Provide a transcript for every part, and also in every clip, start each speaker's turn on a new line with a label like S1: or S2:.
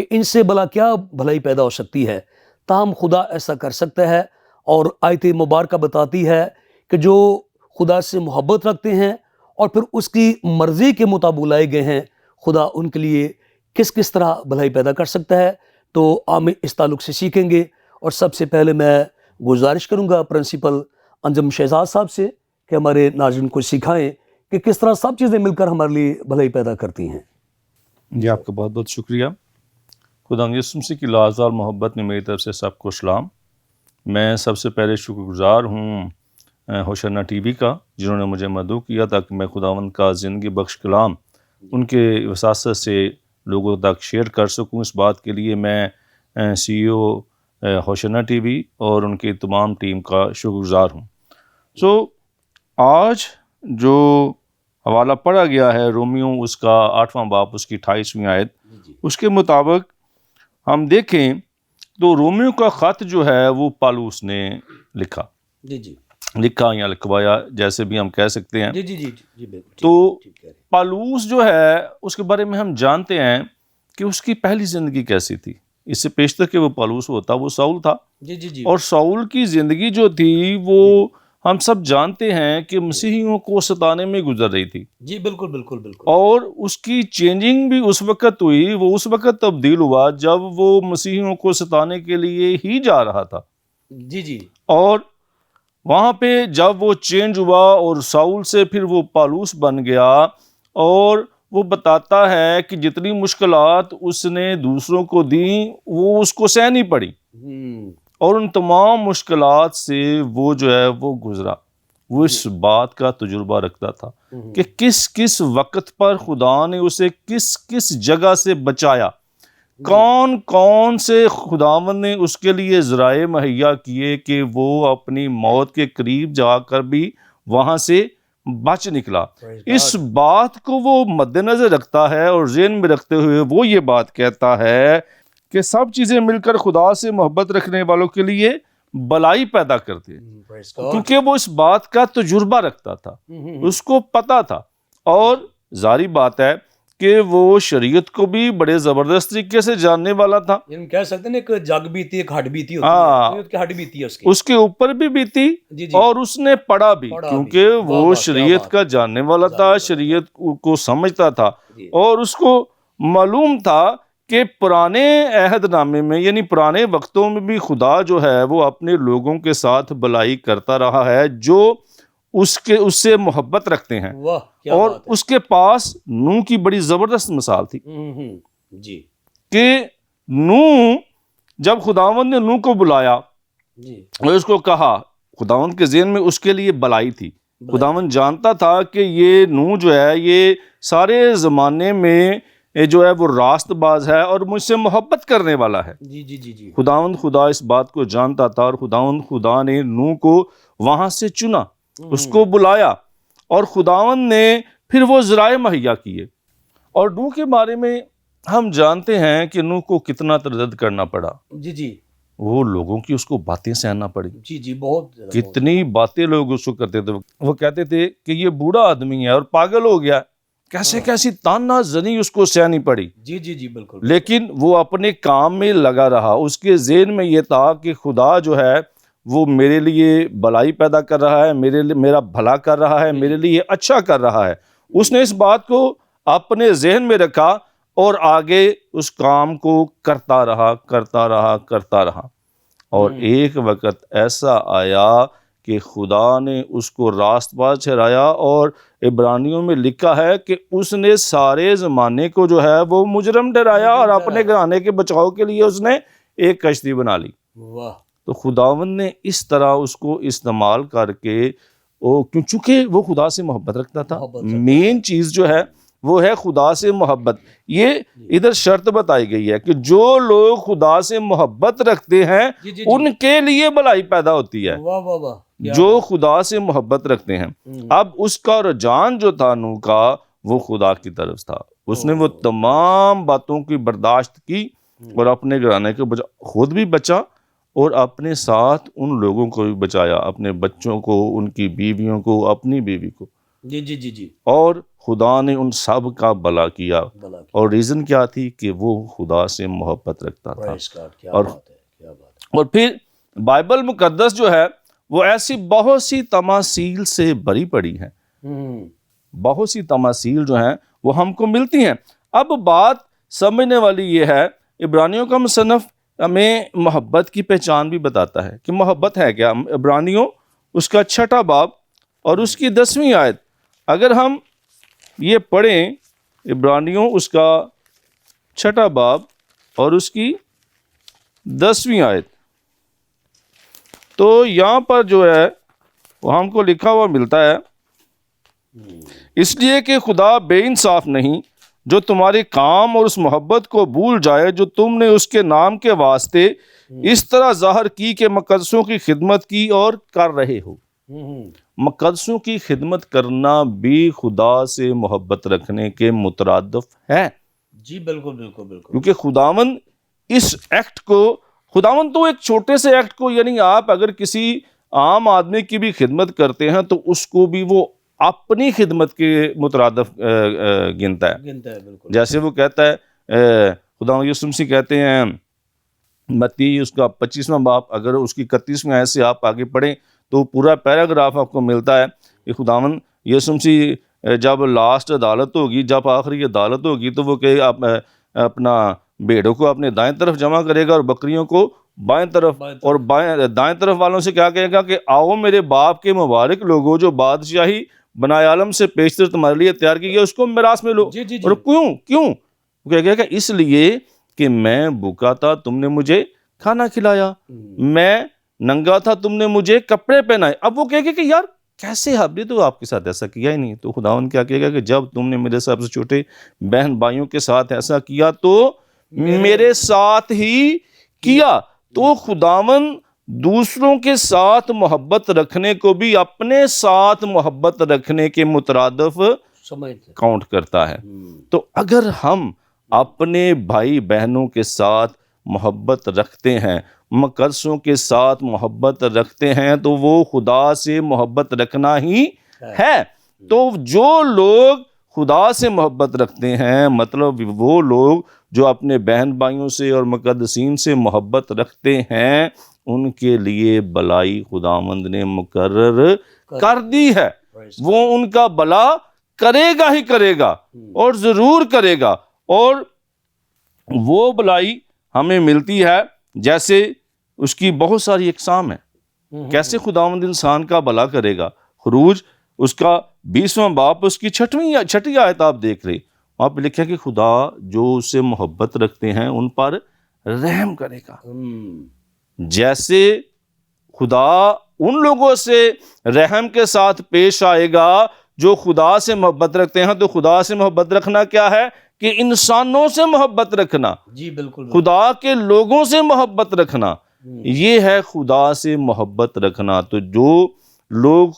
S1: کہ ان سے بھلا کیا بھلائی پیدا ہو سکتی ہے، تاہم خدا ایسا کر سکتا ہے، اور آیت مبارکہ بتاتی ہے کہ جو خدا سے محبت رکھتے ہیں اور پھر اس کی مرضی کے مطابق لائے گئے ہیں، خدا ان کے لیے کس کس طرح بھلائی پیدا کر سکتا ہے۔ تو ہم اس تعلق سے سیکھیں گے، اور سب سے پہلے میں گزارش کروں گا پرنسپل انجم شہزاد صاحب سے کہ ہمارے ناظرین کو سکھائیں کہ کس طرح سب چیزیں مل کر ہمارے لیے بھلائی پیدا کرتی ہیں۔
S2: جی آپ کا بہت بہت شکریہ۔ خدا یسوع مسیح کی لازوال محبت میں میری طرف سے سب کو سلام۔ میں سب سے پہلے شکر گزار ہوں ہوشنا ٹی وی کا، جنہوں نے مجھے مدعو کیا تاکہ میں خداوند کا زندگی بخش کلام ان کے وساطت سے لوگوں تک شیئر کر سکوں۔ اس بات کے لیے میں سی ای او ہوشنا ٹی وی اور ان کی تمام ٹیم کا شکر گزار ہوں۔ آج جو حوالہ پڑھا گیا ہے رومیو اس کا 8واں باب اس کی 28ویں آیت، اس کے مطابق ہم دیکھیں تو رومیو کا خط جو ہے وہ پالوس نے لکھا یا لکھوایا، جیسے بھی ہم کہہ سکتے ہیں۔ تو پالوس جو ہے اس کے بارے میں ہم جانتے ہیں کہ اس کی پہلی زندگی کیسی تھی۔ اس سے پیشتر کہ وہ پالوس ہوتا وہ ساؤل تھا، اور ساؤل کی زندگی جو تھی وہ ہم سب جانتے ہیں کہ مسیحیوں کو ستانے میں گزر رہی تھی۔
S1: جی بالکل۔
S2: اور اس کی چینجنگ بھی اس وقت ہوئی، وہ اس وقت تبدیل ہوا جب وہ مسیحیوں کو ستانے کے لیے ہی جا رہا تھا۔ اور وہاں پہ جب وہ چینج ہوا اور ساؤل سے پھر وہ پالوس بن گیا، اور وہ بتاتا ہے کہ جتنی مشکلات اس نے دوسروں کو دیں وہ اس کو سہنی پڑی، اور ان تمام مشکلات سے وہ جو ہے وہ گزرا۔ وہ اس بات کا تجربہ رکھتا تھا کہ کس کس وقت پر خدا نے اسے کس کس جگہ سے بچایا، کون کون سے خداوند نے اس کے لیے ذرائع مہیا کیے کہ وہ اپنی موت کے قریب جا کر بھی وہاں سے بچ نکلا۔ اس بات کو وہ مد نظر رکھتا ہے، اور ذہن میں رکھتے ہوئے وہ یہ بات کہتا ہے کہ سب چیزیں مل کر خدا سے محبت رکھنے والوں کے لیے بلائی پیدا کرتے ہیں، کیونکہ وہ اس بات کا تجربہ رکھتا تھا، اس کو پتا تھا۔ اور ظاہری بات ہے کہ وہ شریعت کو بھی بڑے زبردست طریقے سے جاننے والا تھا۔
S1: کہہ سکتے ہیں ایک جگ بیتی، ایک ہڈ بیتی ہوتی ہے، ہڈ بیتی ہے
S2: اس کے اوپر بھی بیتی، اور اس نے پڑھا بھی، کیونکہ وہ شریعت کا جاننے والا تھا، شریعت کو سمجھتا تھا، اور اس کو معلوم تھا کہ پرانے عہد نامے میں یعنی پرانے وقتوں میں بھی خدا جو ہے وہ اپنے لوگوں کے ساتھ بلائی کرتا رہا ہے جو اس سے محبت رکھتے ہیں۔ اور اس کے پاس نوح کی بڑی زبردست مثال تھی کہ نوح، جب خداوند نے نوح کو بلایا اور اس کو کہا، خداوند کے ذہن میں اس کے لیے بلائی تھی۔ خداوند جانتا تھا کہ یہ نوح جو ہے یہ سارے زمانے میں جو ہے وہ راست باز ہے اور مجھ سے محبت کرنے والا ہے۔ خداوند خدا اس بات کو جانتا تھا، اور خدا نے نوح کو وہاں سے چنا، اس کو بلایا، اور خداوند نے پھر وہ ذرائع مہیا کیے۔ اور نوح کے بارے میں ہم جانتے ہیں کہ نوح کو کتنا تردد کرنا پڑا۔ وہ لوگوں کی اس کو باتیں سہنا پڑی۔
S1: بہت
S2: کتنی باتیں لوگ اس کو کرتے تھے۔ وہ کہتے تھے کہ یہ بوڑھا آدمی ہے اور پاگل ہو گیا، کیسی تانا زنی اس کو سہنی پڑی۔
S1: بالکل۔
S2: لیکن وہ اپنے کام میں لگا رہا۔ اس کے ذہن میں یہ تھا کہ خدا جو ہے وہ میرے لیے بلائی پیدا کر رہا ہے، میرا بھلا کر رہا ہے، میرے لیے اچھا کر رہا ہے۔ اس نے اس بات کو اپنے ذہن میں رکھا اور آگے اس کام کو کرتا رہا۔ اور ایک وقت ایسا آیا کہ خدا نے اس کو راست باز ٹھہرایا، اور عبرانیوں میں لکھا ہے کہ اس نے سارے زمانے کو جو ہے وہ مجرم ٹھہرایا، اور اپنے گھرانے کے بچاؤ کے لیے اس نے ایک کشتی بنا لی۔ تو خداوند نے اس طرح اس کو استعمال کر کے، چونکہ وہ خدا سے محبت رکھتا تھا، مین چیز جو ہے وہ ہے خدا سے محبت۔ یہ ادھر شرط بتائی گئی ہے کہ جو لوگ خدا سے محبت رکھتے ہیں ان کے لیے بلائی پیدا ہوتی ہے، جو خدا سے محبت رکھتے ہیں۔ اب اس کا رجحان جو تھا نوح کا وہ خدا کی طرف تھا۔ اس نے وہ تمام باتوں کی برداشت کی اور اپنے گھرانے کے خود بھی بچا اور اپنے ساتھ ان لوگوں کو بھی بچایا، اپنے بچوں کو، ان کی بیویوں کو، اپنی بیوی کو۔
S1: جی جی جی جی
S2: اور خدا نے ان سب کا بھلا کیا، اور ریزن کیا تھی کہ وہ خدا سے محبت رکھتا تھا۔ اور اور پھر بائبل مقدس جو ہے وہ ایسی بہت سی تماثیل سے بھری پڑی ہے، بہت سی تماثیل جو ہیں وہ ہم کو ملتی ہیں۔ اب بات سمجھنے والی یہ ہے، عبرانیوں کا مصنف ہمیں محبت کی پہچان بھی بتاتا ہے کہ محبت ہے کیا۔ عبرانیوں اس کا 6 باب اور اس کی 10ویں آیت اگر ہم یہ پڑھیں، عبرانیوں اس کا 6 باب اور اس کی 10ویں آیت، تو یہاں پر جو ہے وہ ہم کو لکھا ہوا ملتا ہے، اس لیے کہ خدا بے انصاف نہیں جو تمہارے کام اور اس محبت کو بھول جائے جو تم نے اس کے نام کے واسطے اس طرح ظاہر کی کہ مقدسوں کی خدمت کی اور کر رہے ہو۔ مقدسوں کی خدمت کرنا بھی خدا سے محبت رکھنے کے مترادف ہے۔
S1: جی بالکل بالکل بالکل،
S2: کیونکہ خداوند اس ایکٹ کو، خداوند تو ایک چھوٹے سے ایکٹ کو، یعنی آپ اگر کسی عام آدمی کی بھی خدمت کرتے ہیں تو اس کو بھی وہ اپنی خدمت کے مترادف گنتا ہے۔
S1: بالکل
S2: جیسے وہ کہتا ہے، خداوند یسوع مسیح کہتے ہیں متی اس کا 25واں باب، اگر اس کی 31ویں آیت سے آپ آگے پڑھیں تو پورا پیراگراف آپ کو ملتا ہے کہ خداوند یسوع مسیح جب لاسٹ عدالت ہوگی، جب آخری عدالت ہوگی تو وہ کہ آپ اپنا بھیڑوں کو اپنے دائیں طرف جمع کرے گا اور بکریوں کو بائیں طرف، اور دائیں طرف والوں سے کیا کہے گا کہ آؤ میرے باپ کے مبارک لوگوں جو بادشاہی بنائے عالم سے پیشتر تمہارے لیے تیار کی گئی، اس کو میراث میں لو۔ اور کیوں وہ کہے گا کہ اس لیے کہ میں بھوکا تھا تم نے مجھے کھانا کھلایا، میں ننگا تھا تم نے مجھے کپڑے پہنائے۔ اب وہ کہے گا کہ یار کیسے، آپ نے تو آپ کے ساتھ ایسا کیا ہی نہیں۔ تو خداوند کیا کہے گا کہ جب تم نے میرے سب سے چھوٹے بہن بھائیوں کے ساتھ ایسا کیا تو میرے ساتھ ہی کیا۔ تو خداوند دوسروں کے ساتھ محبت رکھنے کو بھی اپنے ساتھ محبت رکھنے کے مترادف کاؤنٹ کرتا ہے۔ تو اگر ہم اپنے بھائی بہنوں کے ساتھ محبت رکھتے ہیں، مقدسوں کے ساتھ محبت رکھتے ہیں، تو وہ خدا سے محبت رکھنا ہی ہے۔ تو جو لوگ خدا سے محبت رکھتے ہیں، مطلب وہ لوگ جو اپنے بہن بھائیوں سے اور مقدسین سے محبت رکھتے ہیں، ان کے لیے بھلائی خداوند نے مقرر کر دی ہے۔ وہ ان کا بھلا کرے گا ہی کرے گا، اور ضرور کرے گا۔ اور وہ بھلائی ہمیں ملتی ہے، جیسے اس کی بہت ساری اقسام ہیں، کیسے خداوند انسان کا بھلا کرے گا۔ خروج اس کا 20واں باب اس کی 6 آیت آپ دیکھ رہے، وہاں پہ لکھا کہ خدا جو اس سے محبت رکھتے ہیں ان پر رحم کرے گا۔ جیسے خدا ان لوگوں سے رحم کے ساتھ پیش آئے گا جو خدا سے محبت رکھتے ہیں، تو خدا سے محبت رکھنا کیا ہے کہ انسانوں سے محبت رکھنا،
S1: جی بالکل،
S2: خدا کے لوگوں سے محبت رکھنا، یہ ہے خدا سے محبت رکھنا۔ تو جو لوگ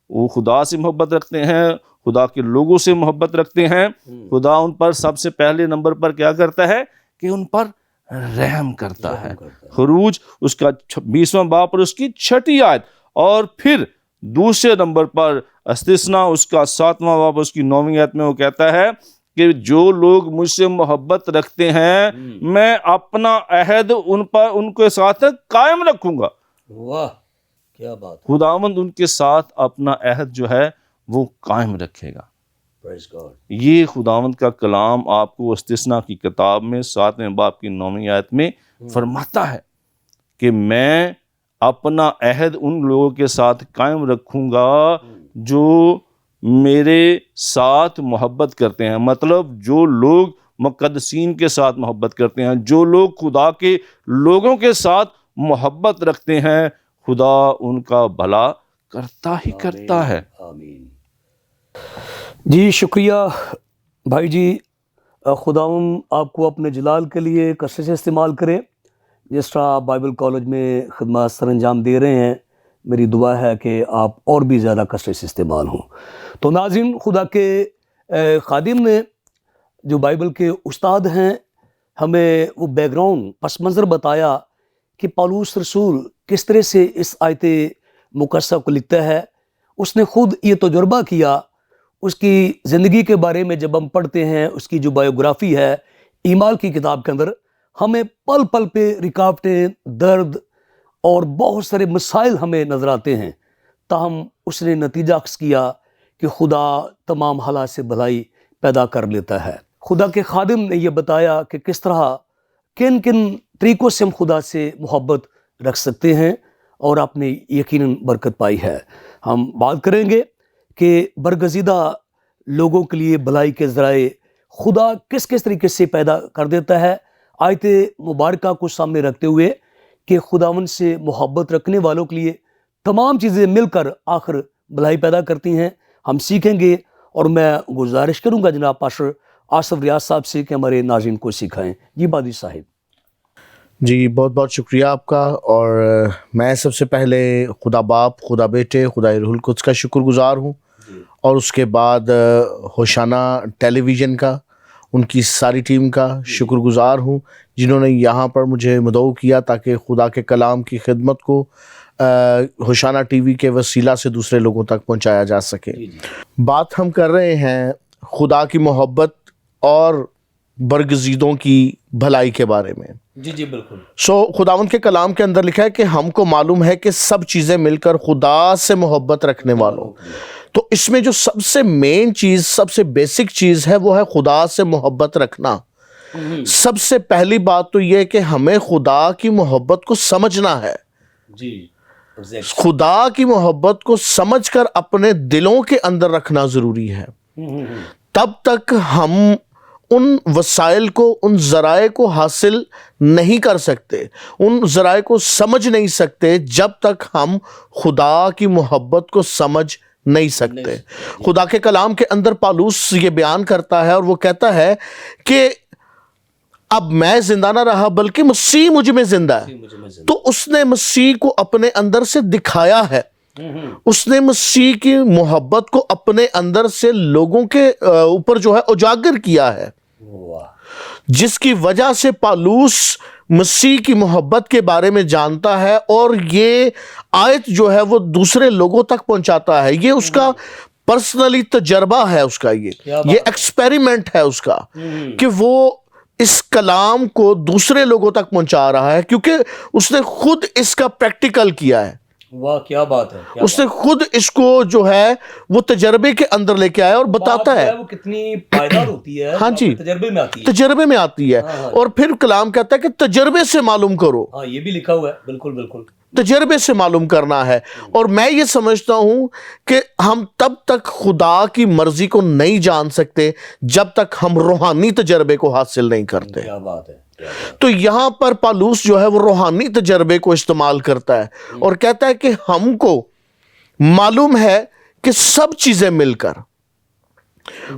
S2: وہ خدا سے محبت رکھتے ہیں، خدا کے لوگوں سے محبت رکھتے ہیں، خدا ان پر سب سے پہلے نمبر پر کیا کرتا ہے کہ ان پر رحم کرتا ہے۔ خروج اس کا 20واں باب اور اس کی 6 آیت، اور پھر دوسرے نمبر پر استثنا اس کا 7واں باب اس کی 9ویں آیت میں وہ کہتا ہے کہ جو لوگ مجھ سے محبت رکھتے ہیں میں اپنا عہد ان کے ساتھ قائم رکھوں گا۔
S1: واہ کیا بات،
S2: خداوند ان کے ساتھ اپنا عہد جو ہے وہ قائم رکھے گا۔
S1: پریز گاڈ۔
S2: یہ خداوند کا کلام آپ کو استثنا کی کتاب میں 7ویں باب کی 9ویں آیت میں فرماتا ہے کہ میں اپنا عہد ان لوگوں کے ساتھ قائم رکھوں گا جو میرے ساتھ محبت کرتے ہیں، مطلب جو لوگ مقدسین کے ساتھ محبت کرتے ہیں، جو لوگ خدا کے لوگوں کے ساتھ محبت رکھتے ہیں، خدا ان کا بھلا کرتا ہی کرتا ہے۔
S1: آمین۔ جی شکریہ بھائی جی، خداوند آپ کو اپنے جلال کے لیے کثرت سے استعمال کرے۔ جس طرح آپ بائبل کالج میں خدمات سر انجام دے رہے ہیں، میری دعا ہے کہ آپ اور بھی زیادہ کثرت سے استعمال ہوں۔ تو ناظرین، خدا کے خادم نے جو بائبل کے استاد ہیں ہمیں وہ بیک گراؤنڈ پس منظر بتایا کہ پالوس رسول کس طرح سے اس آیت مقدسہ کو لکھتا ہے۔ اس نے خود یہ تجربہ کیا، اس کی زندگی کے بارے میں جب ہم پڑھتے ہیں، اس کی جو بایوگرافی ہے ایمال کی کتاب کے اندر، ہمیں پل پل پہ رکاوٹیں، درد اور بہت سارے مسائل ہمیں نظر آتے ہیں، تاہم اس نے نتیجہ اخذ کیا کہ خدا تمام حالات سے بھلائی پیدا کر لیتا ہے۔ خدا کے خادم نے یہ بتایا کہ کس طرح کن کن طریقوں سے ہم خدا سے محبت رکھ سکتے ہیں، اور آپ نے یقیناً برکت پائی ہے۔ ہم بات کریں گے کہ برگزیدہ لوگوں کے لیے بھلائی کے ذرائع خدا کس کس طریقے سے پیدا کر دیتا ہے، آیت مبارکہ کو سامنے رکھتے ہوئے کہ خداوند سے محبت رکھنے والوں کے لیے تمام چیزیں مل کر آخر بھلائی پیدا کرتی ہیں۔ ہم سیکھیں گے، اور میں گزارش کروں گا جناب پاسٹر آصف ریاض صاحب سے کہ ہمارے ناظرین کو سکھائیں۔ جی بادی صاحب۔
S3: جی بہت بہت شکریہ آپ کا، اور میں سب سے پہلے خدا باپ، خدا بیٹے، خدا روح القدس کا شکر گزار ہوں، اور اس کے بعد ہوشانہ ٹیلی ویژن کا، ان کی ساری ٹیم کا شکر گزار ہوں، جنہوں نے یہاں پر مجھے مدعو کیا تاکہ خدا کے کلام کی خدمت کو ہوشانہ ٹی وی کے وسیلہ سے دوسرے لوگوں تک پہنچایا جا سکے۔ بات ہم کر رہے ہیں خدا کی محبت اور برگزیدوں کی بھلائی کے بارے میں۔
S1: جی بالکل۔
S3: خداوند کے کلام کے اندر لکھا ہے کہ ہم کو معلوم ہے کہ سب چیزیں مل کر خدا سے محبت رکھنے والوں، تو اس میں جو سب سے مین چیز، سب سے بیسک چیز ہے، وہ ہے خدا سے محبت رکھنا۔ سب سے پہلی بات تو یہ ہے کہ ہمیں خدا کی محبت کو سمجھنا ہے۔
S1: جی
S3: خدا کی محبت کو سمجھ کر اپنے دلوں کے اندر رکھنا ضروری ہے، تب تک ہم ان وسائل کو، ان ذرائع کو حاصل نہیں کر سکتے، ان ذرائع کو سمجھ نہیں سکتے جب تک ہم خدا کی محبت کو سمجھ نہیں سکتے۔ خدا کے کلام کے اندر پالوس یہ بیان کرتا ہے، اور وہ کہتا ہے کہ اب میں زندہ نہ رہا بلکہ مسیح مجھ میں زندہ ہے۔ تو اس نے مسیح کو اپنے اندر سے دکھایا ہے، اس نے مسیح کی محبت کو اپنے اندر سے لوگوں کے اوپر جو ہے اجاگر کیا ہے، جس کی وجہ سے پالوس مسیح کی محبت کے بارے میں جانتا ہے، اور یہ آیت جو ہے وہ دوسرے لوگوں تک پہنچاتا ہے۔ یہ اس کا پرسنلی تجربہ ہے، اس کا یہ ایکسپیریمنٹ ہے اس کا، کہ وہ اس کلام کو دوسرے لوگوں تک پہنچا رہا ہے، کیونکہ اس نے خود اس کا پریکٹیکل کیا ہے۔
S1: واہ کیا بات ہے!
S3: اس نے خود اس کو جو ہے وہ تجربے کے اندر لے کے آیا اور بتاتا ہے
S1: وہ کتنی پائیدار ہوتی ہے۔
S3: ہاں جی،
S1: تجربے میں آتی ہے،
S3: تجربے میں آتی ہے، اور پھر کلام کہتا ہے کہ تجربے سے معلوم کرو۔
S1: ہاں یہ بھی لکھا ہوا ہے، بالکل بالکل،
S3: تجربے سے معلوم کرنا ہے۔ اور میں یہ سمجھتا ہوں کہ ہم تب تک خدا کی مرضی کو نہیں جان سکتے جب تک ہم روحانی تجربے کو حاصل نہیں کرتے۔
S1: کیا بات ہے!
S3: تو یہاں پر پالوس جو ہے وہ روحانی تجربے کو استعمال کرتا ہے، اور کہتا ہے کہ ہم کو معلوم ہے کہ سب چیزیں مل کر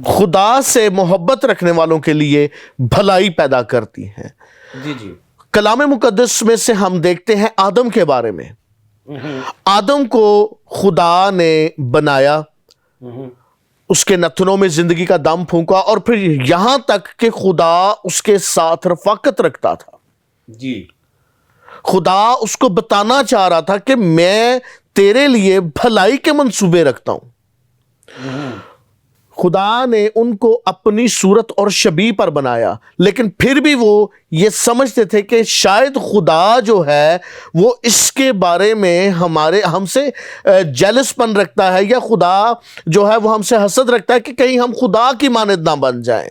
S3: خدا سے محبت رکھنے والوں کے لیے بھلائی پیدا کرتی ہیں۔
S1: جی
S3: کلام مقدس میں سے ہم دیکھتے ہیں آدم کے بارے میں۔ آدم کو خدا نے بنایا، اس کے نتنوں میں زندگی کا دم پھونکا، اور پھر یہاں تک کہ خدا اس کے ساتھ رفاقت رکھتا تھا۔
S1: جی
S3: خدا اس کو بتانا چاہ رہا تھا کہ میں تیرے لیے بھلائی کے منصوبے رکھتا ہوں۔ خدا نے ان کو اپنی صورت اور شبیہ پر بنایا، لیکن پھر بھی وہ یہ سمجھتے تھے کہ شاید خدا جو ہے وہ اس کے بارے میں ہم سے جیلس پن رکھتا ہے، یا خدا جو ہے وہ ہم سے حسد رکھتا ہے کہ کہیں ہم خدا کی مانند نہ بن جائیں۔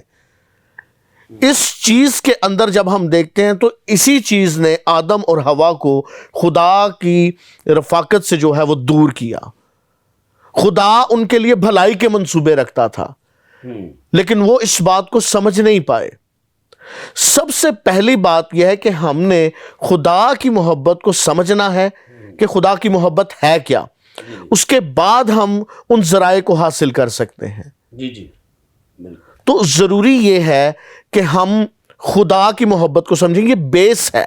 S3: اس چیز کے اندر جب ہم دیکھتے ہیں تو اسی چیز نے آدم اور حوا کو خدا کی رفاقت سے جو ہے وہ دور کیا۔ خدا ان کے لیے بھلائی کے منصوبے رکھتا تھا، لیکن وہ اس بات کو سمجھ نہیں پائے۔ سب سے پہلی بات یہ ہے کہ ہم نے خدا کی محبت کو سمجھنا ہے کہ خدا کی محبت ہے کیا، اس کے بعد ہم ان ذرائع کو حاصل کر سکتے ہیں۔
S1: جی
S3: تو ضروری یہ ہے کہ ہم خدا کی محبت کو سمجھیں، یہ بیس ہے،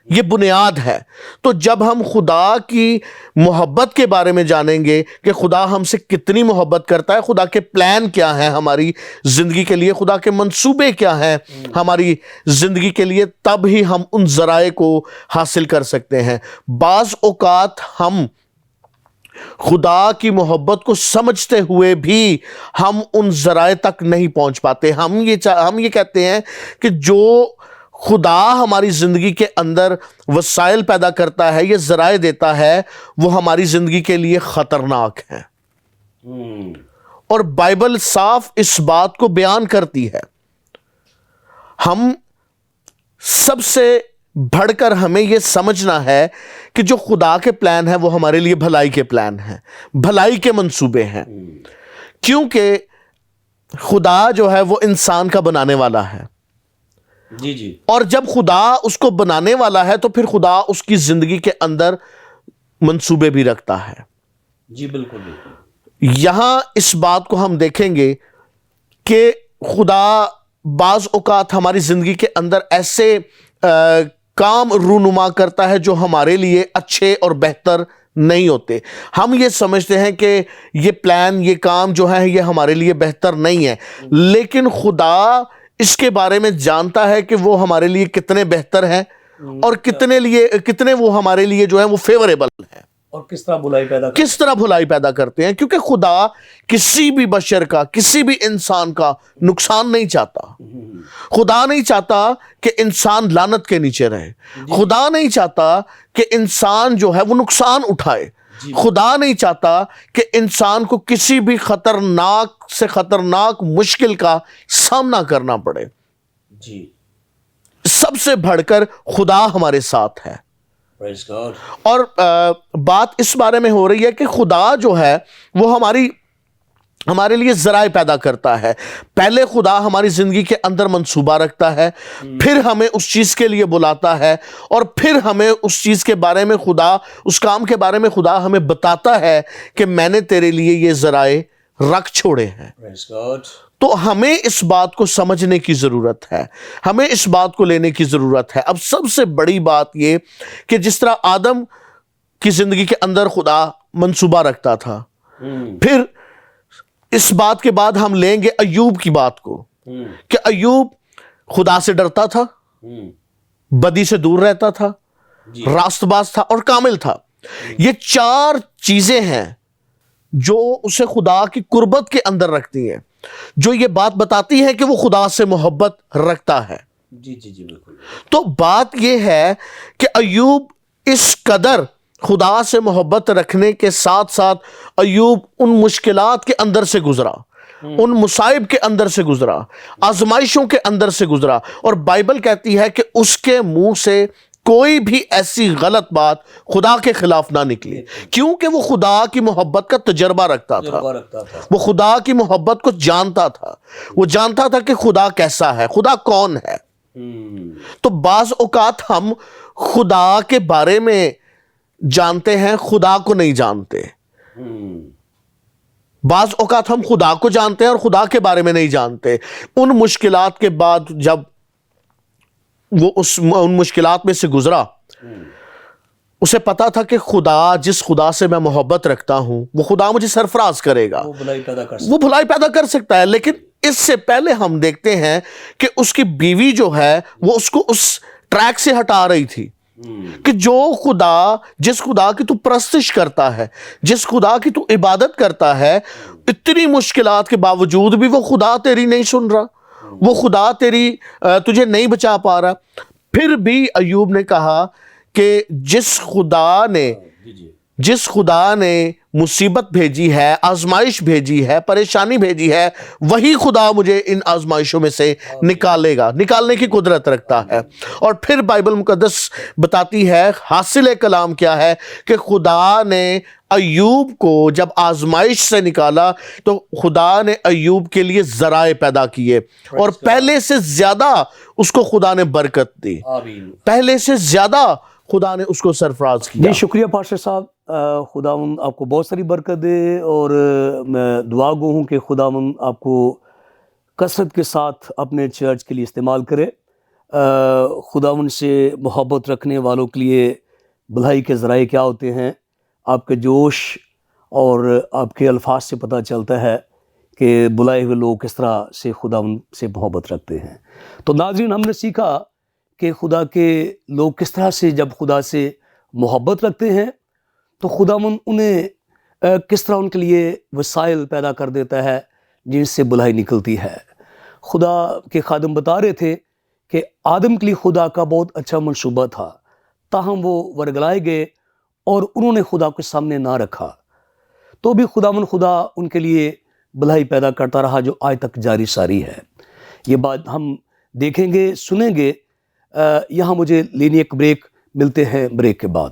S3: یہ بنیاد ہے۔ تو جب ہم خدا کی محبت کے بارے میں جانیں گے کہ خدا ہم سے کتنی محبت کرتا ہے، خدا کے پلان کیا ہیں ہماری زندگی کے لیے، خدا کے منصوبے کیا ہیں ہماری زندگی کے لیے، تب ہی ہم ان ذرائع کو حاصل کر سکتے ہیں۔ بعض اوقات ہم خدا کی محبت کو سمجھتے ہوئے بھی ہم ان ذرائع تک نہیں پہنچ پاتے. ہم یہ کہتے ہیں کہ جو خدا ہماری زندگی کے اندر وسائل پیدا کرتا ہے، یہ ذرائع دیتا ہے، وہ ہماری زندگی کے لیے خطرناک ہے. اور بائبل صاف اس بات کو بیان کرتی ہے. ہم سب سے بڑھ کر ہمیں یہ سمجھنا ہے کہ جو خدا کے پلان ہیں وہ ہمارے لیے بھلائی کے پلان ہیں، بھلائی کے منصوبے ہیں. کیونکہ خدا جو ہے وہ انسان کا بنانے والا ہے. اور جب خدا اس کو بنانے والا ہے تو پھر خدا اس کی زندگی کے اندر منصوبے بھی رکھتا ہے.
S1: بالکل.
S3: یہاں اس بات کو ہم دیکھیں گے کہ خدا بعض اوقات ہماری زندگی کے اندر ایسے کام رونما کرتا ہے جو ہمارے لیے اچھے اور بہتر نہیں ہوتے. ہم یہ سمجھتے ہیں کہ یہ پلان، یہ کام جو ہے یہ ہمارے لیے بہتر نہیں ہے، لیکن خدا اس کے بارے میں جانتا ہے کہ وہ ہمارے لیے کتنے بہتر ہیں اور کتنے وہ ہمارے لیے جو ہے وہ فیوریبل ہیں،
S1: اور کس طرح بھلائی پیدا
S3: کرتے ہیں. کیونکہ خدا کسی بھی بشر کا، کسی بھی انسان کا نقصان نہیں چاہتا. خدا نہیں چاہتا کہ انسان لعنت کے نیچے رہے. خدا نہیں چاہتا کہ انسان جو ہے وہ نقصان اٹھائے. خدا نہیں چاہتا کہ انسان کو کسی بھی خطرناک سے خطرناک مشکل کا سامنا کرنا پڑے. سب سے بڑھ کر خدا ہمارے ساتھ ہے. اور بات اس بارے میں ہو رہی ہے کہ خدا جو ہے وہ ہمارے لیے ذرائع پیدا کرتا ہے. پہلے خدا ہماری زندگی کے اندر منصوبہ رکھتا ہے، پھر ہمیں اس چیز کے لیے بلاتا ہے، اور پھر ہمیں اس چیز کے بارے میں اس کام کے بارے میں خدا ہمیں بتاتا ہے کہ میں نے تیرے لیے یہ ذرائع رکھ چھوڑے ہیں. تو ہمیں اس بات کو سمجھنے کی ضرورت ہے، ہمیں اس بات کو لینے کی ضرورت ہے. اب سب سے بڑی بات یہ کہ جس طرح آدم کی زندگی کے اندر خدا منصوبہ رکھتا تھا، پھر اس بات کے بعد ہم لیں گے ایوب کی بات کو کہ ایوب خدا سے ڈرتا تھا، بدی سے دور رہتا تھا، راست باز تھا اور کامل تھا. یہ 4 چیزیں ہیں جو اسے خدا کی قربت کے اندر رکھتی ہیں، جو یہ بات بتاتی ہے کہ وہ خدا سے محبت رکھتا ہے.
S1: بالکل.
S3: تو بات یہ ہے کہ ایوب اس قدر خدا سے محبت رکھنے کے ساتھ ساتھ ایوب ان مشکلات کے اندر سے گزرا، ان مصائب کے اندر سے گزرا، آزمائشوں کے اندر سے گزرا. اور بائبل کہتی ہے کہ اس کے منہ سے کوئی بھی ایسی غلط بات خدا کے خلاف نہ نکلی، کیونکہ وہ خدا کی محبت کا تجربہ رکھتا تھا. وہ خدا کی محبت کو جانتا تھا، وہ جانتا تھا کہ خدا کیسا ہے، خدا کون ہے. تو بعض اوقات ہم خدا کے بارے میں جانتے ہیں، خدا کو نہیں جانتے. بعض اوقات ہم خدا کو جانتے ہیں اور خدا کے بارے میں نہیں جانتے. ان مشکلات کے بعد جب وہ ان مشکلات میں سے گزرا، اسے پتا تھا کہ جس خدا سے میں محبت رکھتا ہوں وہ خدا مجھے سرفراز کرے گا، وہ بھلائی پیدا کر سکتا ہے. لیکن اس سے پہلے ہم دیکھتے ہیں کہ اس کی بیوی جو ہے وہ اس کو اس ٹریک سے ہٹا رہی تھی کہ جس خدا کی تو پرستش کرتا ہے، جس خدا کی تو عبادت کرتا ہے، اتنی مشکلات کے باوجود بھی وہ خدا تیری نہیں سن رہا، وہ خدا تجھے نہیں بچا پا رہا. پھر بھی ایوب نے کہا کہ جس خدا نے مصیبت بھیجی ہے، آزمائش بھیجی ہے، پریشانی بھیجی ہے، وہی خدا مجھے ان آزمائشوں میں سے نکالے گا، نکالنے کی قدرت رکھتا ہے. اور پھر بائبل مقدس بتاتی ہے حاصل کلام کیا ہے کہ خدا نے ایوب کو جب آزمائش سے نکالا تو خدا نے ایوب کے لیے ذرائع پیدا کیے، اور پہلے سے زیادہ اس کو خدا نے برکت دی، پہلے سے زیادہ خدا نے اس کو سرفراز کیا.
S1: جی شکریہ پاسٹر صاحب. خداوند آپ کو بہت ساری برکت دے، اور میں دعا گو ہوں کہ خداوند آپ کو کثرت کے ساتھ اپنے چرچ کے لیے استعمال کرے. خداوند سے محبت رکھنے والوں کے لیے بھلائی کے ذرائع کیا ہوتے ہیں، آپ کے جوش اور آپ کے الفاظ سے پتہ چلتا ہے کہ بلائے ہوئے لوگ کس طرح سے خداوند سے محبت رکھتے ہیں. تو ناظرین، ہم نے سیکھا کہ خدا کے لوگ کس طرح سے جب خدا سے محبت رکھتے ہیں تو خداوند انہیں کس طرح ان کے لیے وسائل پیدا کر دیتا ہے جن سے بلائی نکلتی ہے۔ خدا کے خادم بتا رہے تھے کہ آدم کے لیے خدا کا بہت اچھا منصوبہ تھا، تاہم وہ ورگلائے گئے اور انہوں نے خدا کے سامنے نہ رکھا، تو بھی خدا ان کے لیے بھلائی پیدا کرتا رہا جو آج تک جاری ساری ہے۔ یہ بات ہم دیکھیں گے، سنیں گے۔ یہاں مجھے لینی ایک بریک، ملتے ہیں بریک کے بعد۔